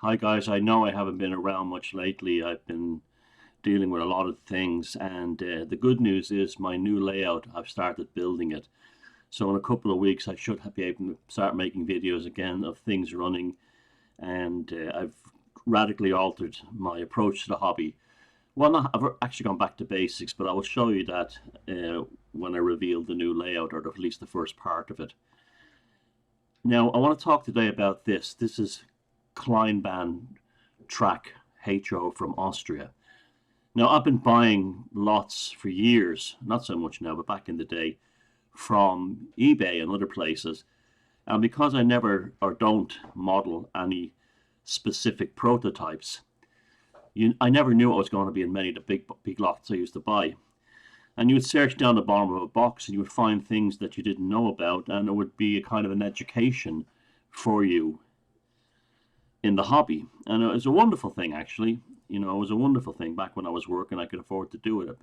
Hi guys, I know I haven't been around much lately. I've been dealing with a lot of things, and the good news is my new layout, I've started building it. So in a couple of weeks I should be able to start making videos again of things running, and I've radically altered my approach to the hobby. Well, not, I've actually gone back to basics, but I will show you that when I reveal the new layout, or at least the first part of it. Now I want to talk today about this. This is Kleinbahn track HO from Austria. Now I've been buying lots for years, not so much now, but back in the day, from eBay and other places. And because I never or don't model any specific prototypes, I never knew what was going to be in many of the big lots I used to buy. And you would search down the bottom of a box and you would find things that you didn't know about, and it would be a kind of an education for you in the hobby. And it was a wonderful thing, actually. You know, it was a wonderful thing. Back when I was working, I could afford to do it. But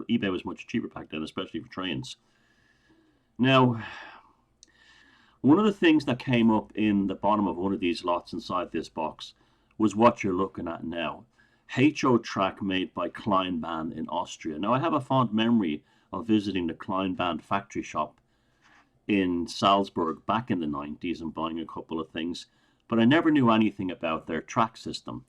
eBay was much cheaper back then, especially for trains. Now, one of the things that came up in the bottom of one of these lots inside this box was what you're looking at now. HO track made by Kleinbahn in Austria. Now, I have a fond memory of visiting the Kleinbahn factory shop in Salzburg back in the 90s and buying a couple of things, but I never knew anything about their track system.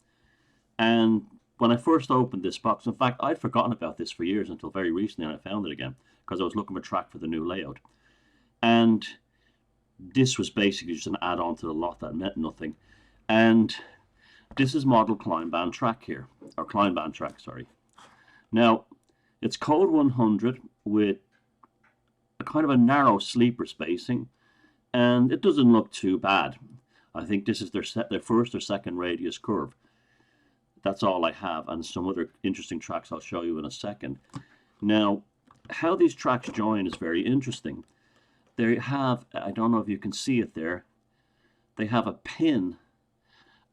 And when I first opened this box, in fact, I'd forgotten about this for years until very recently, and I found it again because I was looking for track for the new layout. And this was basically just an add-on to the lot that meant nothing. And this is model Kleinbahn track here, or Kleinbahn track, sorry. Now, it's code 100 with a kind of a narrow sleeper spacing, and it doesn't look too bad. I think this is their first or second radius curve. That's all I have, and some other interesting tracks I'll show you in a second. Now, how these tracks join is very interesting. They have, I don't know if you can see it there, they have a pin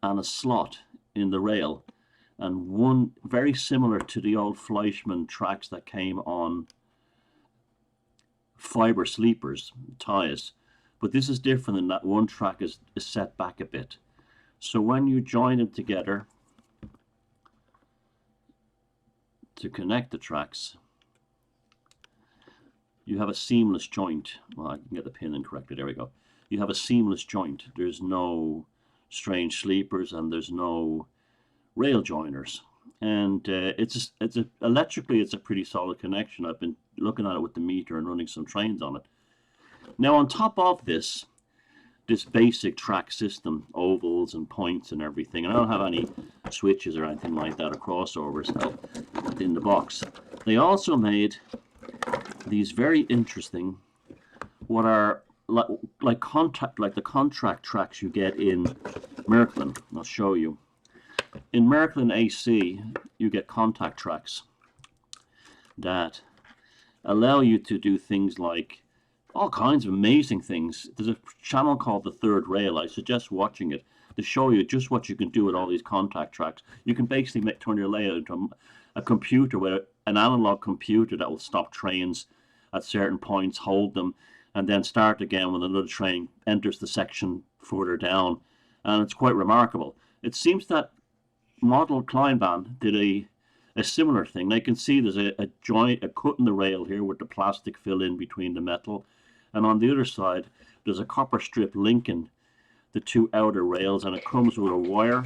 and a slot in the rail, and one very similar to the old Fleischmann tracks that came on fiber sleepers, ties. But this is different in that one track is set back a bit. So when you join them together to connect the tracks, you have a seamless joint. Well, I can get the pin incorrectly. There we go. You have a seamless joint. There's no strange sleepers and there's no rail joiners. And electrically, it's a pretty solid connection. I've been looking at it with the meter and running some trains on it. Now, on top of this basic track system, ovals and points and everything, and I don't have any switches or anything like that or crossovers in the box. They also made these very interesting, what are like the contract tracks you get in Märklin. I'll show you. In Märklin AC, you get contact tracks that allow you to do things like all kinds of amazing things. There's a channel called The Third Rail. I suggest watching it to show you just what you can do with all these contact tracks. You can basically turn your layout into a computer, with an analog computer that will stop trains at certain points, hold them, and then start again when another train enters the section further down. And it's quite remarkable. It seems that model Kleinbahn did a similar thing. They can see there's a joint, a cut in the rail here with the plastic fill in between the metal, and on the other side there's a copper strip linking the two outer rails, and it comes with a wire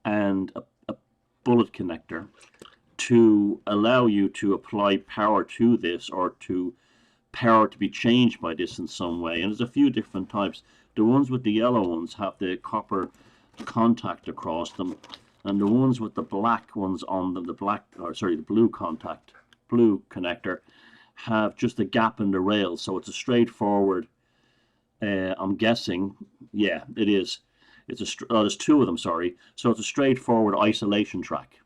and a bullet connector to allow you to apply power to this, or to power to be changed by this in some way. And there's a few different types. The ones with the yellow ones have the copper contact across them, and the ones with the black ones on them, the blue connector, have just a gap in the rail. So it's a straightforward, I'm guessing, yeah, it is. There's two of them, sorry. So it's a straightforward isolation track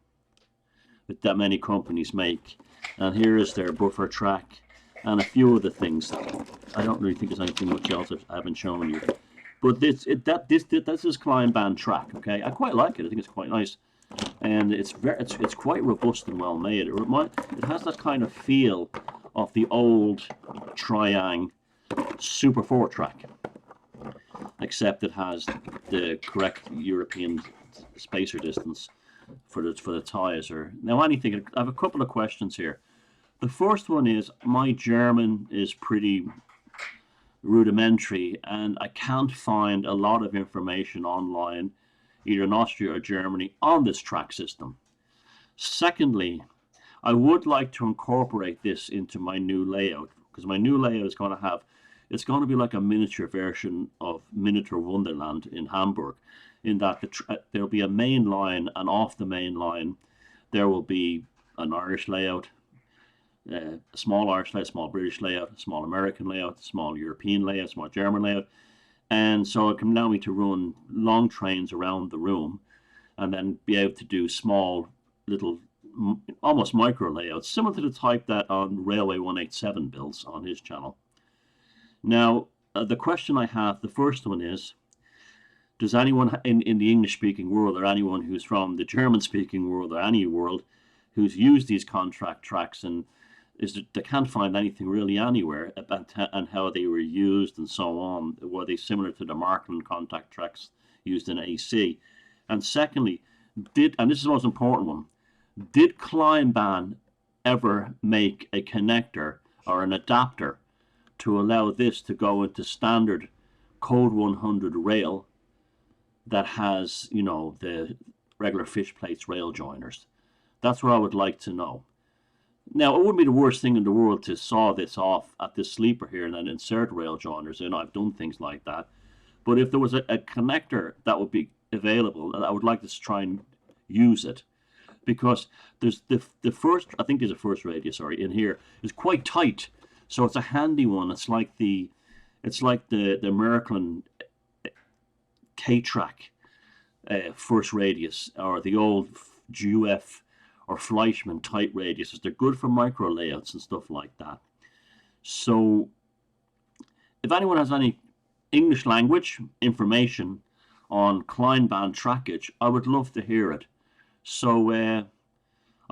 that many companies make. And here is their buffer track and a few other things. I don't really think there's anything much else I haven't shown you. But this is Kleinbahn track. Okay, I quite like it. I think it's quite nice, and it's quite robust and well made. It has that kind of feel of the old Triang Super 4 track. except it has the correct European spacer distance for the tires. Or now, anything. I have a couple of questions here. The first one is, my German is pretty rudimentary, and I can't find a lot of information online, either in Austria or Germany, on this track system. Secondly, I would like to incorporate this into my new layout, because my new layout is going to have, it's going to be like a miniature version of Miniature Wonderland in Hamburg, in that there'll be a main line, and off the main line there will be an Irish layout, a small Irish layout, small British layout, a small American layout, a small European layout, a small German layout. And so it can allow me to run long trains around the room, and then be able to do small little, almost micro layouts, similar to the type that on Railway 187 builds on his channel. Now, the question I have, the first one is, does anyone in the English-speaking world, or anyone who's from the German-speaking world, or any world, who's used these contract tracks and they can't find anything really anywhere about and how they were used and so on? Were they similar to the Markland contact tracks used in AC? And secondly, and this is the most important one, did Kleinbahn ever make a connector or an adapter to allow this to go into standard Code 100 rail that has, you know, the regular fish plates rail joiners? That's what I would like to know. Now, it wouldn't be the worst thing in the world to saw this off at this sleeper here and then insert rail joiners in. I've done things like that. But if there was a connector that would be available, I would like to try and use it. Because there's the first, I think there's a first radius, sorry, in here is quite tight. So it's a handy one. It's like the Merklin K-track first radius, or the old GUF or Fleischmann tight radiuses. They're good for micro layouts and stuff like that. So if anyone has any English language information on Kleinbahn trackage, I would love to hear it. So I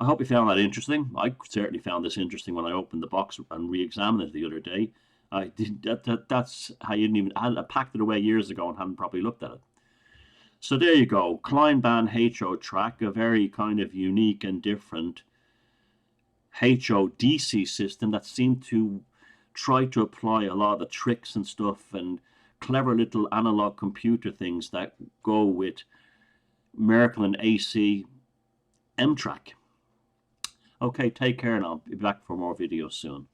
hope you found that interesting. I certainly found this interesting when I opened the box and re-examined it the other day. I did that's how you didn't even, I packed it away years ago and hadn't probably looked at it. So there you go, Kleinbahn HO track, a very kind of unique and different HO DC system that seemed to try to apply a lot of the tricks and stuff and clever little analog computer things that go with Merklin AC M-track. Okay, take care now. I'll be back for more videos soon.